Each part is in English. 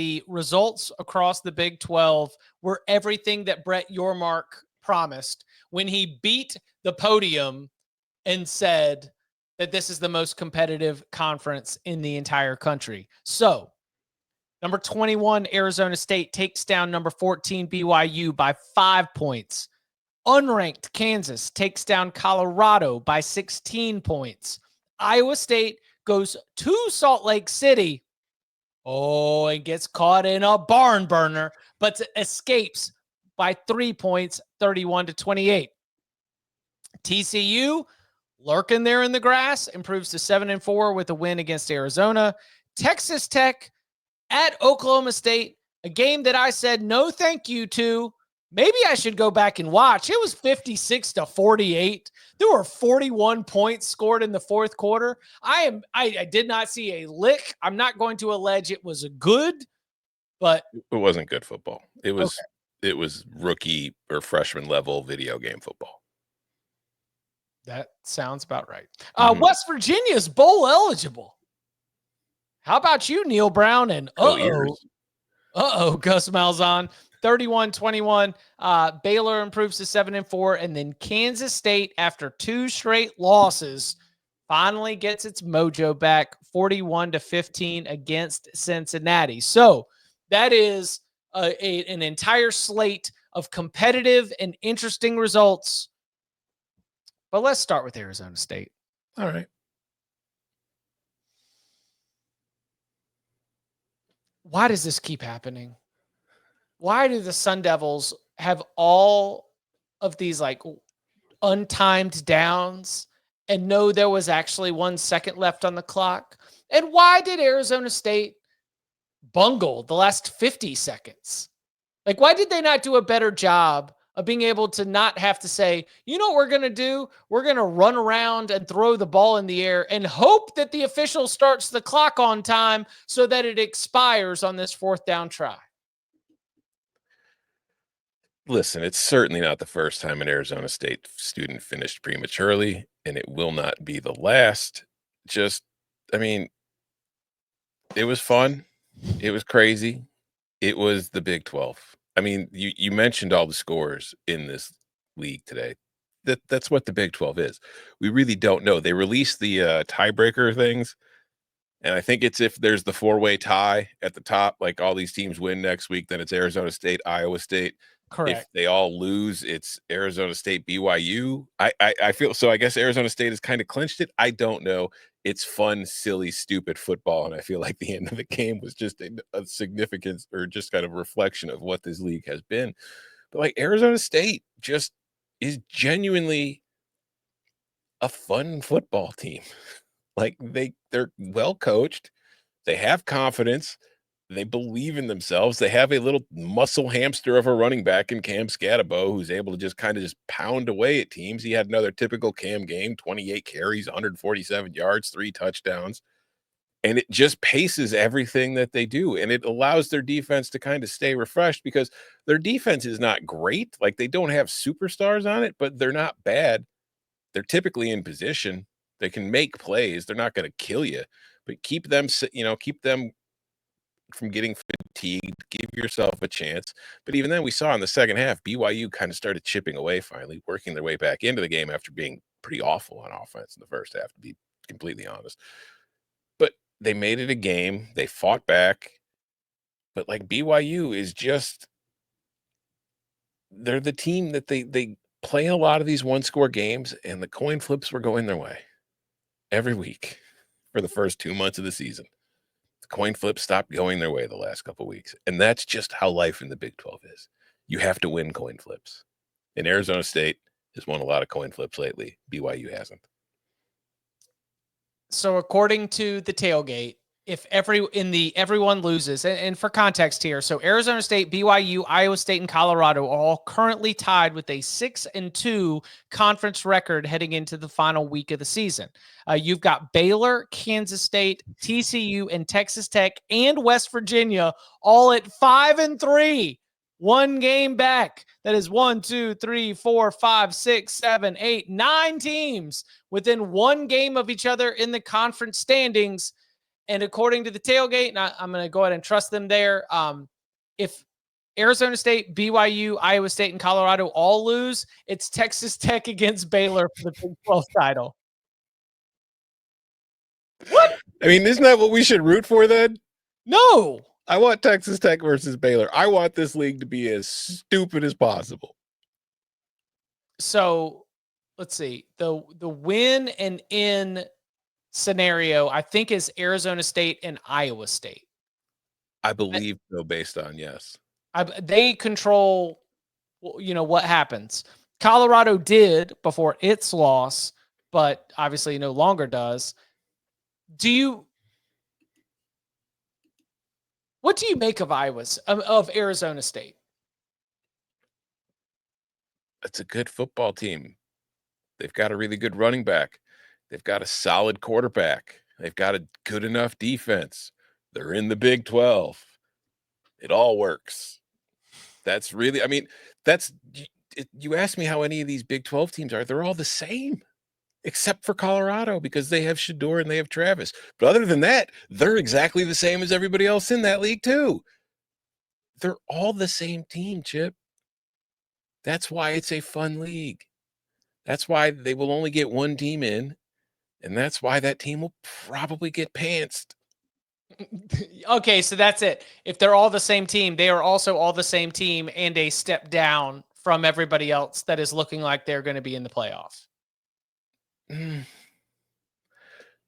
the results across the Big 12 were everything that Brett Yormark promised when he beat the podium and said that this is the most competitive conference in the entire country. So, number 21, Arizona State takes down number 14, BYU by 5 points. Unranked Kansas takes down Colorado by 16 points. Iowa State goes to Salt Lake City. Oh, and gets caught in a barn burner, but escapes by 3 points, 31-28. TCU, lurking there in the grass, improves to 7-4 with a win against Arizona. Texas Tech at Oklahoma State, a game that I said no thank you to. Maybe I should go back and watch. It was 56-48. There were 41 points scored in the fourth quarter. I did not see a lick. I'm not going to allege it was good, but it wasn't good football. It was rookie or freshman level video game football. That sounds about right. West Virginia's bowl eligible. How about you, Neil Brown? And Gus Malzahn. 31-21. Baylor improves to 7-4. And then Kansas State, after 2 straight losses, finally gets its mojo back, 41-15 against Cincinnati. So that is an entire slate of competitive and interesting results. But let's start with Arizona State. All right. Why does this keep happening? Why do the Sun Devils have all of these like untimed downs and know there was actually 1 second left on the clock? And why did Arizona State bungle the last 50 seconds? Like, why did they not do a better job of being able to not have to say, you know what we're going to do? We're going to run around and throw the ball in the air and hope that the official starts the clock on time so that it expires on this 4th down try. Listen, it's certainly not the first time an Arizona State student finished prematurely, and it will not be the last. It was fun. It was crazy. It was the Big 12. I mean, you mentioned all the scores in this league today. That's what the Big 12 is. We really don't know. They released the tiebreaker things, and I think it's if there's the 4-way tie at the top, like all these teams win next week, then it's Arizona State, Iowa State. Correct. If they all lose, it's Arizona State, BYU. I feel so. I guess Arizona State has kind of clinched it. I don't know. It's fun, silly, stupid football, and I feel like the end of the game was just a significance or just kind of reflection of what this league has been. But like Arizona State just is genuinely a fun football team. Like they're well coached. They have confidence. They believe in themselves. They have a little muscle hamster of a running back in Cam Scatabo who's able to just pound away at teams. He had another typical Cam game, 28 carries, 147 yards, 3 touchdowns. And it just paces everything that they do. And it allows their defense to kind of stay refreshed because their defense is not great. Like they don't have superstars on it, but they're not bad. They're typically in position. They can make plays. They're not going to kill you, but keep them from getting fatigued, give yourself a chance. But even then, we saw in the second half, BYU kind of started chipping away finally, working their way back into the game after being pretty awful on offense in the first half, to be completely honest. But they made it a game. They fought back. But like BYU is just, they're the team that they play a lot of these one-score games, and the coin flips were going their way every week for the first 2 months of the season. Coin flips stopped going their way the last couple of weeks. And that's just how life in the Big 12 is. You have to win coin flips. And Arizona State has won a lot of coin flips lately. BYU hasn't. So according to the tailgate, if everyone loses, and for context here, so Arizona State, BYU, Iowa State, and Colorado are all currently tied with a 6-2 conference record heading into the final week of the season. You've got Baylor, Kansas State, TCU, and Texas Tech, and West Virginia all at 5-3. 1 game back. That is 1, 2, 3, 4, 5, 6, 7, 8, 9 teams within 1 game of each other in the conference standings. And according to the tailgate, and I'm going to go ahead and trust them there. If Arizona State, BYU, Iowa State, and Colorado all lose, it's Texas Tech against Baylor for the Big 12 title. What? I mean, isn't that what we should root for then? No. I want Texas Tech versus Baylor. I want this league to be as stupid as possible. So let's see. The win and in scenario, I think, is Arizona State and Iowa State. I believe so, based on yes. They control, what happens. Colorado did before its loss, but obviously no longer does. What do you make of of Arizona State? It's a good football team. They've got a really good running back. They've got a solid quarterback. They've got a good enough defense. They're in the Big 12. It all works. That's really, I mean, you ask me how any of these Big 12 teams are, they're all the same, except for Colorado because they have Shador and they have Travis. But other than that, they're exactly the same as everybody else in that league too. They're all the same team, Chip. That's why it's a fun league. That's why they will only get one team in, and that's why that team will probably get pantsed. Okay, so that's it. If they're all the same team, they are also all the same team and a step down from everybody else that is looking like they're going to be in the playoffs. You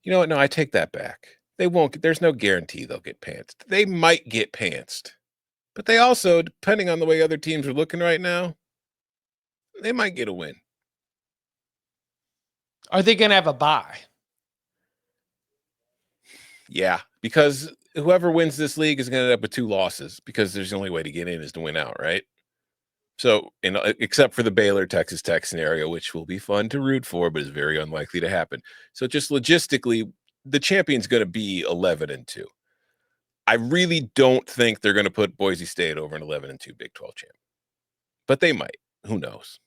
know what? No, I take that back. They won't. There's no guarantee they'll get pantsed. They might get pantsed, but they also, depending on the way other teams are looking right now, they might get a win. Are they going to have a bye? Yeah, because whoever wins this league is going to end up with 2 losses because there's the only way to get in is to win out, right? So, except for the Baylor Texas Tech scenario, which will be fun to root for, but is very unlikely to happen. So, just logistically, the champion's going to be 11-2. I really don't think they're going to put Boise State over an 11-2 Big 12 champ, but they might. Who knows?